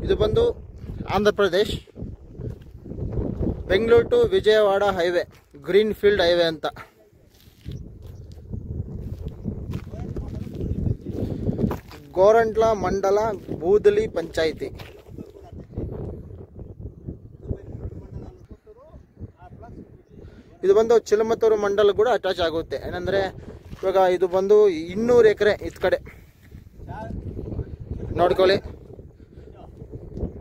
ಇದು ಬಂದು Andhra Pradesh, Bengaluru to Vijayawada highway, greenfield highway ಅಂತ. ಗೋರಂಟ್ಲ ಮಂಡಲ ಬೂದಲಿ ಪಂಚಾಯಿತಿ. ಇದು ಬಂದು ಚಿಲಮತ್ತೂರು ಮಂಡಲ ಕೂಡ ಅಟ್ಯಾಚ್ ಆಗುತ್ತೆ. ಏನಂದ್ರೆ ಇವಾಗ ಇದು ಬಂದು 200 ಎಕರೆ ಇತ್ ಕಡೆ ನೋಡ್ಕೊಳ್ಳಿ,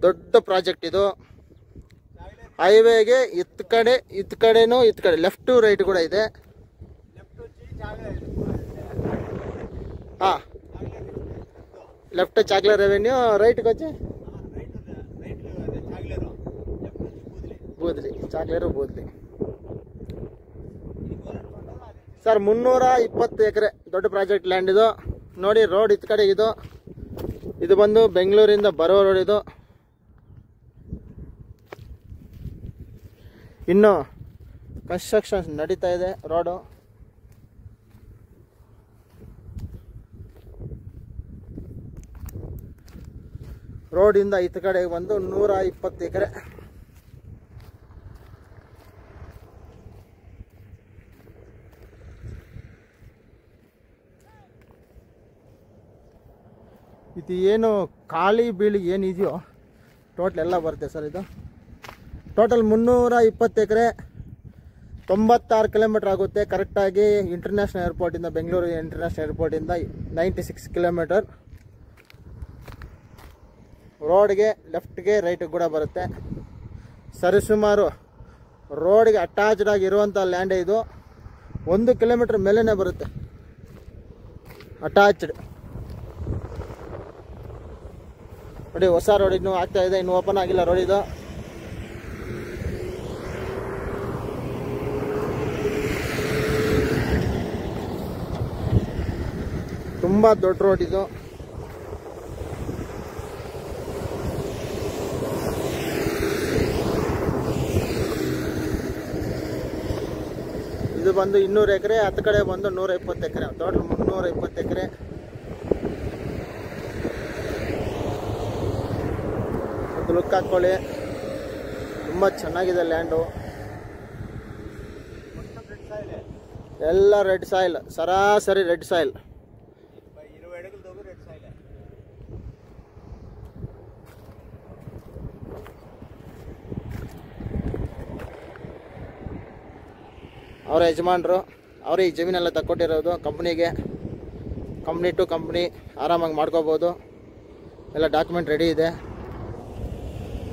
ದೊಡ್ಡ ಪ್ರಾಜೆಕ್ಟ್ ಇದು. ಹೈವೇಗೆ ಇತ್ ಕಡೆನೂ ಲೆಫ್ಟ್ ಟು ರೈಟ್ ಕೂಡ ಇದೆ. ಹಾಂ, ಲೆಫ್ಟ್ ಚಾಕ್ಲರ್ ರೆವೆನ್ಯೂ, ರೈಟ್ ಕೊಚ್ಚಿ ಬೂದ್ಲಿ, ಚಾಕ್ಲೇರು ಬೂದ್ಲಿ. ಸರ್ 320 ಎಕರೆ ದೊಡ್ಡ ಪ್ರಾಜೆಕ್ಟ್ ಲ್ಯಾಂಡ್ ಇದು. ನೋಡಿ ರೋಡ್ ಇತ್ ಕಡೆ ಇದು ಬಂದು ಬೆಂಗಳೂರಿಂದ ಬರೋ ರೋಡ್ ಇದು. ಇನ್ನು ಕನ್ಸ್ಟ್ರಕ್ಷನ್ ನಡೀತಾ ಇದೆ ರೋಡು. ರೋಡಿಂದ ಇತ್ತ ಕಡೆ ಬಂದು 120 ಎಕರೆ. ಇದು ಏನು ಖಾಲಿ ಬೀಳಿ ಏನಿದೆಯೋ ಟೋಟಲ್ ಎಲ್ಲ ಬರುತ್ತೆ ಸರ್. ಇದು ಟೋಟಲ್ 320 ಎಕರೆ, 96 ಕಿಲೋಮೀಟರ್ ಆಗುತ್ತೆ ಕರೆಕ್ಟಾಗಿ. ಇಂಟರ್ನ್ಯಾಷನಲ್ ಏರ್ಪೋರ್ಟಿಂದ, ಬೆಂಗಳೂರು ಇಂಟರ್ನ್ಯಾಷನಲ್ ಏರ್ಪೋರ್ಟಿಂದ 96 ಕಿಲೋಮೀಟರ್. ರೋಡ್ಗೆ ಲೆಫ್ಟ್ಗೆ ರೈಟ್ಗೆ ಕೂಡ ಬರುತ್ತೆ. ಸರಿಸುಮಾರು ರೋಡ್ಗೆ ಅಟ್ಯಾಚ್ಡ್ ಆಗಿರುವಂಥ ಲ್ಯಾಂಡೇ ಇದು. 1 ಕಿಲೋಮೀಟರ್ ಮೇಲೇ ಬರುತ್ತೆ ಅಟ್ಯಾಚ್ಡ್. ನೋಡಿ ಹೊಸ ರೋಡ್ ಇನ್ನೂ ಆಗ್ತಾ ಇದೆ, ಇನ್ನೂ ಓಪನ್ ಆಗಿಲ್ಲ ರೋಡ್ ಇದು. ತುಂಬ ದೊಡ್ಡ ರೋಡ್ ಇದು. ಇದು ಬಂದು 200 ಎಕರೆ, ಹತ್ತು ಕಡೆ ಬಂದು 120 ಎಕರೆ, ಟೋಟಲ್ 320 ಎಕರೆ. ಒಂದು ಲುಕ್ ಹಾಕ್ಕೊಳ್ಳಿ, ತುಂಬ ಚೆನ್ನಾಗಿದೆ ಲ್ಯಾಂಡು. ಎಲ್ಲ ರೆಡ್ ಸಾಯಿಲ್, ಸರಾಸರಿ ರೆಡ್ ಸಾಯಿಲ್. ಅವರ ಯಜಮಾನರು ಅವರೇ ಈ ಜಮೀನೆಲ್ಲ ತಕ್ಕೊಟ್ಟಿರೋದು ಕಂಪ್ನಿಗೆ. ಕಂಪ್ನಿ ಟು ಕಂಪ್ನಿ ಆರಾಮಾಗಿ ಮಾಡ್ಕೋಬೋದು. ಎಲ್ಲ ಡಾಕ್ಯುಮೆಂಟ್ ರೆಡಿ ಇದೆ.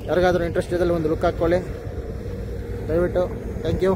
ಯಾರಿಗಾದ್ರೂ ಇಂಟ್ರೆಸ್ಟ್ ಇದ್ದಲ್ಲಿ ಒಂದು ಲುಕ್ ಹಾಕ್ಕೊಳ್ಳಿ ದಯವಿಟ್ಟು. Thank you.